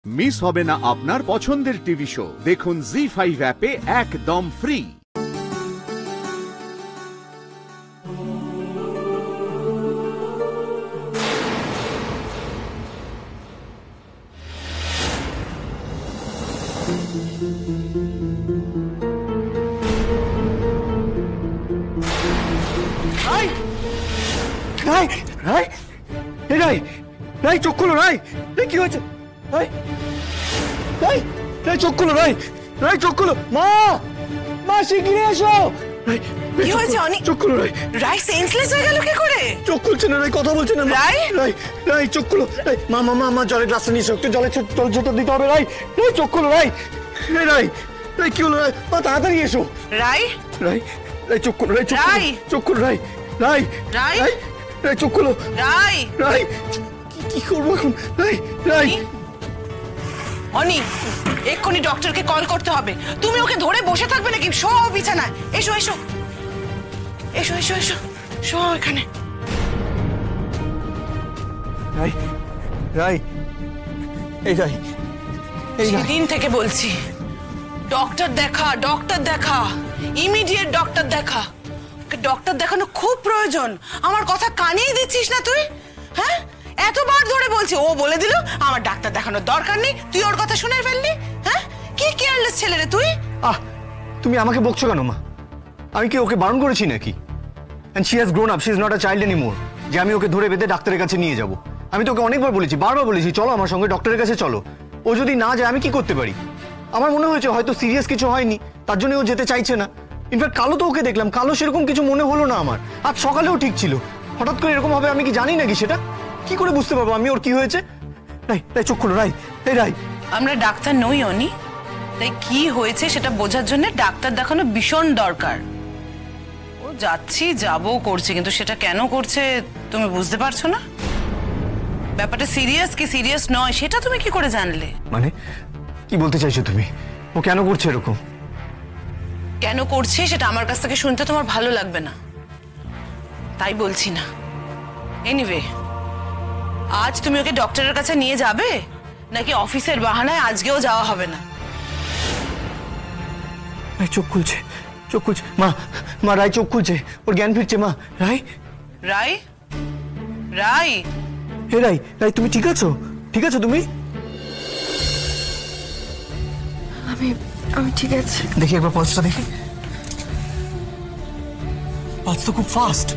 Miss হবে না আপনার পছন্দের টিভি শো। দেখুন জি5 অ্যাপে একদম ফ্রি। চোখ খুলো রাই, কি হয়েছে? চোখ খুলো রাই, চোখ খুলো। মা, মা শিগগিরই এসো। কি হয়েছে অনি? চোখ খুলো রাই। রাই সেন্সলেস হয়ে গেল কি করে? চোখ খুলছে না রাই, কথা বলছে না। রাই রাই চোখ খুলো। মা মা মা জলের গ্লাসটা নিয়ে এসো, একটু জলের ছোট দিতে হবে। রাই চোখ খুলো রাই। রাই কি হলো রাই? মা তাড়াতাড়ি এসো। রাই চোখ খুলো রাই, চোখ খুলো রাই। রাই চোখ খুলো। রাই কি করবো এখন? রাই অনি, এক্ষুনি ডক্টরকে কল করতে হবে। তুমি ওকে ধরে বসে থাকবে নাকি? সব বিছানায় এসো এসো এসো এসো এসো শো এখানে। রাই সেদিন থেকে বলছি ডক্টর দেখা, ইমিডিয়েট ডক্টর দেখা। ডক্টর দেখানো খুব প্রয়োজন। আমার কথা কানেই দিচ্ছিস না তুই? হ্যাঁ, এতবার ধরে বলছি, ও বলে দিল আমার ডাক্তার দেখানোর দরকার নেই, তুই ওর কথা শুনে ফেললি। হ্যাঁ, কি কেয়ারলেস ছেলে রে তুই। তুমি আমাকে বকছো কেন মা? আমি কি ওকে বারণ করেছি নাকি? and she has grown up, she is not a child anymore যে আমি ওকে ধরে বেঁধে ডাক্তারের কাছে নিয়ে যাব। আমি তোকে অনেকবার বলেছি, বারবার বলেছি, চলো আমার সঙ্গে ডক্টরের কাছে চলো। ও যদি না যায় আমি কি করতে পারি? আমার মনে হয়েছে হয়তো সিরিয়াস কিছু হয়নি, তার জন্য ও যেতে চাইছে না। ইনফ্যাক্ট কালো তো ওকে দেখলাম, কালো সেরকম কিছু মনে হলো না আমার। আজ সকালেও ঠিক ছিল, হঠাৎ করে এরকম হবে আমি কি জানি নাকি? সেটা কি করে বুঝতে পারবো আমি ওর কি হয়েছে? রাই চোখ খুলো রাই। আমরা ডাক্তার নই অনি, তাই কি হয়েছে সেটা বোঝার জন্য ডাক্তার দেখানো ভীষণ দরকার। ও যাবো করছে, কিন্তু সেটা কেন করছে তুমি বুঝতে পারছো না? ব্যাপারটা সিরিয়াস কি সিরিয়াস নয় সেটা তুমি কি করে জানলে? মানে কি বলতে চাইছো তুমি? ও কেন করছে এরকম? কেন করছে সেটা আমার কাছ থেকে শুনতে তোমার ভালো লাগবে না, তাই বলছি না। এনিওয়ে, আজ তুমি ওকে ডক্টরের কাছে নিয়ে যাবে নাকি অফিসের বাহানায় আজকেও যাওয়া হবে না? চোখ খুলছে মা রাই চোখ খুলছে, ওর জ্ঞান ফিরছে। মা রাই রাই তুমি ঠিক আছো? তুমি? আমি ঠিক আছে। দেখি একবার পালসটা দেখি। পালস তো খুব ফাস্ট।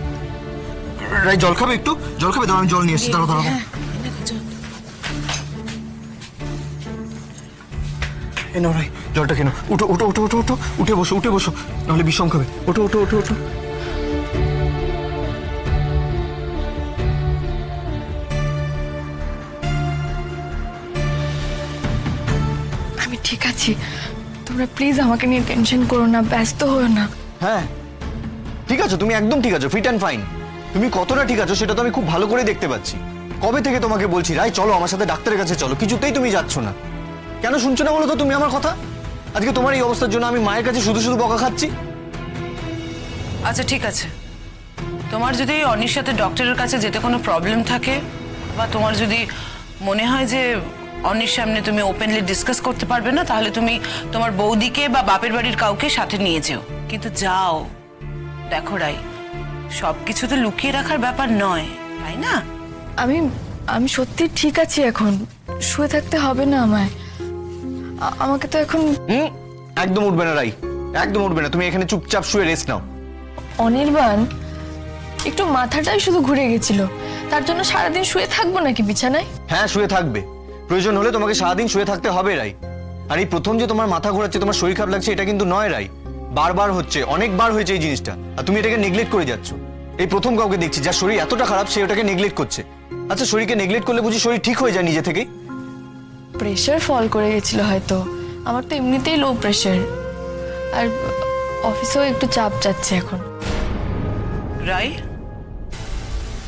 রাই জল খাবে? একটু জল খাবে? দাঁড়া আমি জল নিয়ে এসছি। দাঁড়াও রাই জলটা কেন? উঠো উঠে বসো নাহলে বিষম খাবে। ওঠো। আমি ঠিক আছি, তোমরা প্লিজ আমাকে নিয়ে টেনশন করো না, ব্যস্ত হও না। হ্যাঁ ঠিক আছো তুমি, একদম ঠিক আছো, ফিট অ্যান্ড ফাইন। তুমি কতটা ঠিক আছো সেটা তো আমি খুব ভালো করে দেখতে পাচ্ছি। কবে থেকে তোমাকে বলছি রাই চলো আমার সাথে ডাক্তারের কাছে চলো, কিছুতেই তুমি যাচ্ছ না। কেন শুনছো না বলো তো তুমি আমার কথা? আজকে তোমার এই অবস্থার জন্য আমি মায়ের কাছে শুধু বকা খাচ্ছি। আচ্ছা ঠিক আছে, তোমার যদি অনির সাথে ডক্টরের কাছে যেতে কোনো প্রবলেম থাকে, বা তোমার যদি মনে হয় যে অনির সামনে তুমি ওপেনলি ডিসকাস করতে পারবে না, তাহলে তুমি তোমার বৌদিকে বা বাপের বাড়ির কাউকে সাথে নিয়ে যেও, কিন্তু যাও। দেখো রাই, সবকিছু তো লুকিয়ে রাখার ব্যাপার নয়, তাই না? আমি সত্যি ঠিক আছি, এখন শুয়ে থাকতে হবে না আমায়। আমাকে তো এখন একদম উঠবে না রাই, একদম উঠবে না। তুমি এখানে চুপচাপ শুয়ে রেস্ট নাও। অনির্বাণ, একটু মাথাটাই শুধু ঘুরে গেছিল, তার জন্য সারাদিন শুয়ে থাকবো নাকি বিছানায়? হ্যাঁ শুয়ে থাকবে, প্রয়োজন হলে তোমাকে সারাদিন শুয়ে থাকতে হবে রাই। আর এই প্রথম যে তোমার মাথা ঘোরাচ্ছে, তোমার শরীর খারাপ লাগছে, এটা কিন্তু নয় রাই, বারবার হচ্ছে, অনেকবার হয়েছে এই জিনিসটা, আর তুমি এটাকে নেগলেক্ট করে যাচ্ছ। এই প্রথম কাউকে দেখছি যার শরীর এতটা খারাপ সে ওটাকে নেগলেক্ট করছে। আচ্ছা শরীরকে নেগলেক্ট করলে বুঝি শরীর ঠিক হয়ে যায় নিজে থেকেই? প্রেশার ফল করে গেছিল হয়তো, আমার তো এমনিতেই লো প্রেশার, আর অফিসেও একটু চাপ যাচ্ছে এখন। রাই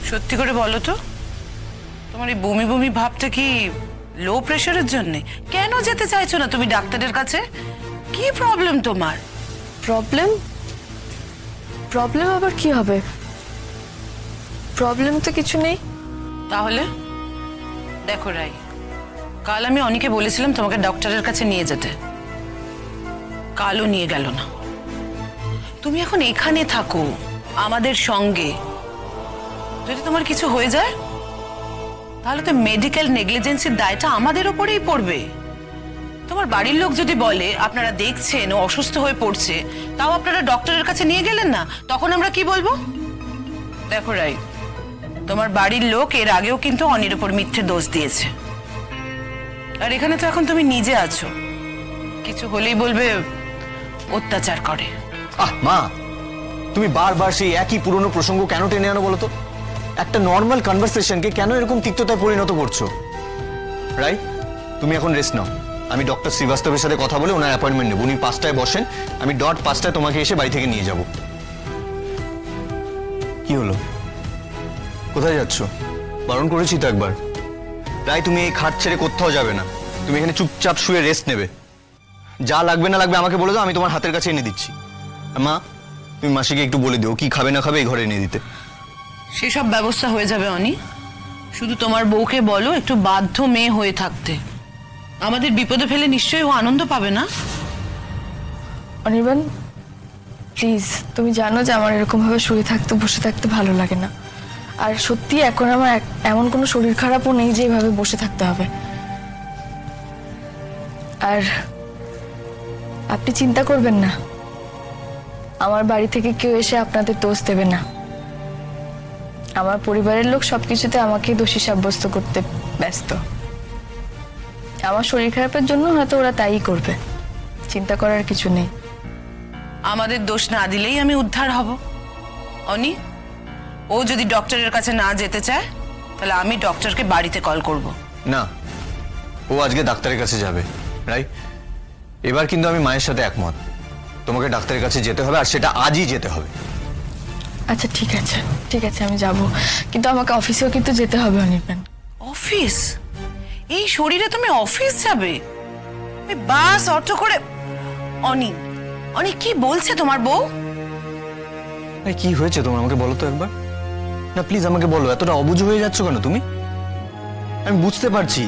সত্যি করে বলো তো, তোমার এই বমি ভাবটা কি লো প্রেশারের জন্য? কেন যেতে চাইছো না তুমি ডাক্তারের কাছে? কি প্রবলেম তোমার? প্রবলেম আবার কি হবে? প্রবলেম তো কিছু নেই। তাহলে দেখো রাই, কাল আমি অনিকে বলেছিলাম তোমাকে ডক্টরের কাছে নিয়ে যেতে, কালও নিয়ে গেল না। তুমি এখন এখানে থাকো আমাদের সঙ্গে, যদি তোমার কিছু হয়ে যায় তাহলে তো মেডিকেল নেগলিজেন্সির দায়টা আমাদের ওপরেই পড়বে। তোমার বাড়ির লোক যদি বলে আপনারা দেখছেন ও অসুস্থ হয়ে পড়ছে, তাও আপনারা ডক্টরের কাছে নিয়ে গেলেন না, তখন আমরা কি বলবো? দেখো রাই, তোমার বাড়ির লোক এর আগেও কিন্তু অনির উপর মিথ্যে দোষ দিয়েছে, আর এখানে তো এখন তুমি নিজে আছো, কিছু হলেই বলবে অত্যাচার করে। মা, তুমি বারবার সেই একই পুরনো প্রসঙ্গ কেন টেনে আনো বলো তো? একটা নর্মাল কনভারসেশনকে কেন এরকম তিক্ততায় পরিণত করছো? রাইট, তুমি এখন রেস্ট নাও। আমি ডক্টর শ্রীবাস্তবের সাথে কথা বলে ওনার অ্যাপয়েন্টমেন্ট নেব। উনি 5টায় বসেন, আমি ডট 5টায় তোমাকে এসে বাড়ি থেকে নিয়ে যাব। কি হলো, কোথায় যাচ্ছ? বারণ করেছি তো একবার। রাই, তুমি এই খাট ছেড়ে কোথাও যাবে না, তুমি এখানে চুপচাপ শুয়ে রেস্ট নেবে। যা লাগবে না লাগবে আমাকে বলে দাও, আমি তোমার হাতের কাছে এনে দিচ্ছি। মা, তুমি মাসিকে একটু বলে দিও কি খাবে না খাবে এই ঘরে এনে দিতে। সেসব ব্যবস্থা হয়ে যাবে অনি, শুধু তোমার বউকে বলো একটু বাধ্য মেয়ে হয়ে থাকতে। আমাদের বিপদে ফেলে নিশ্চয়ই ও আনন্দ পাবে না। অনির্বাণ প্লিজ, তুমি জানো যে আমার এরকমভাবে শুয়ে থাকতে বসে থাকতে ভালো লাগে না, আর সত্যি এখন আমার এমন কোনো শরীর খারাপও নেই যে এভাবে বসে থাকতে হবে। আর আপনি চিন্তা করবেন না, আমার বাড়ি থেকে কেউ এসে আপনাদের দোষ দেবে না। আমার পরিবারের লোক সবকিছুতে আমাকে দোষী সাব্যস্ত করতে ব্যস্ত। আমার শরীর খারাপের জন্য হয়তো ওরা তাই করবে, চিন্তা করার কিছু নেই। আমাদের দোষ না দিলেই আমি উদ্ধার হব। অনি, ও যদি ডক্টরের কাছে না যেতে চায় তাহলে আমি ডক্টরকে বাড়িতে কল করব। না, ও আজকে ডাক্তারের কাছে যাবে। রাইট, এবার কিন্তু আমি মায়ের সাথে একমত। তোমাকে ডাক্তারের কাছে যেতে হবে, আর সেটা আজই যেতে হবে। আচ্ছা ঠিক আছে, ঠিক আছে, আমি যাব, কিন্তু আমাকে অফিসেও কিন্তু যেতে হবে অনির্বাণ। অফিস? এই শরীরে তুমি অফিস যাবে? বাস অটো করে? অনি, অনি কি বলছে তোমার বউ? কি হয়েছে তোমার আমাকে বলো তো একবার। না প্লিজ আমাকে বলো, এতটা অবুঝ হয়ে যাচ্ছ কেন তুমি? আমি বুঝতে পারছি,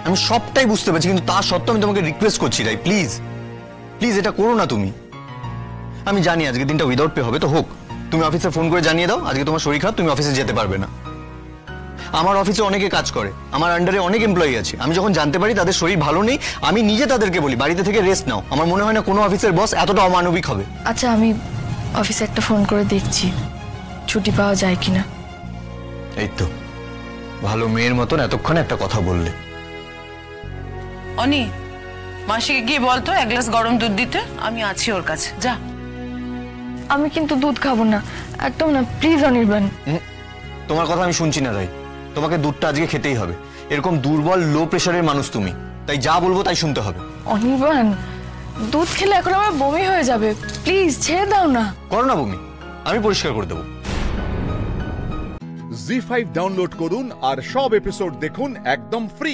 আমি সবটাই বুঝতে পারছি, কিন্তু তা সত্ত্বেও আমি তোমাকে রিকোয়েস্ট করছি রাই, প্লিজ প্লিজ এটা করো না তুমি। আমি জানি আজকে দিনটা উইদাউট পে হবে, তো হোক। তুমি অফিসে ফোন করে জানিয়ে দাও আজকে তোমার শরীর খারাপ, তুমি অফিসে যেতে পারবে না। আমার অফিসে অনেকে কাজ করে, আমার আন্ডারে অনেক এমপ্লয়ি আছে। আমি যখন জানতে পারি তাদের শরীর ভালো নেই, আমি নিজে তাদেরকে বলি বাড়িতে থেকে রেস্ট নাও। আমার মনে হয় না কোনো অফিসের বস এতটা অমানবিক হবে। আচ্ছা, আমি অফিসে একটা ফোন করে দেখছি ছুটি পাওয়া যায় কিনা। এই তো ভালো মেয়ের মতন এতক্ষণে একটা কথা বললে। অনি, মাসিকে গিয়ে বলতো এক গ্লাস গরম দুধ দিতে, আমি আছি ওর কাছে, যা। আমি কিন্তু দুধ খাবো না, একদম না, প্লিজ অনির্বাণ। তোমার কথা আমি শুনছি না রাই, তোমাকে দুধটা আজকে খেতেই হবে। এরকম দুর্বল লো প্রেশারের মানুষ তুমি, তাই যা বলবো তাই শুনতে হবে। অনির্বাণ, দুধ খেলে এখন আমার বমি হয়ে যাবে, প্লিজ ছেড়ে দাও না। করো না বমি, আমি পরিষ্কার করে দেবো। জি5 ডাউনলোড করুন আর সব এপিসোড দেখুন একদম ফ্রি।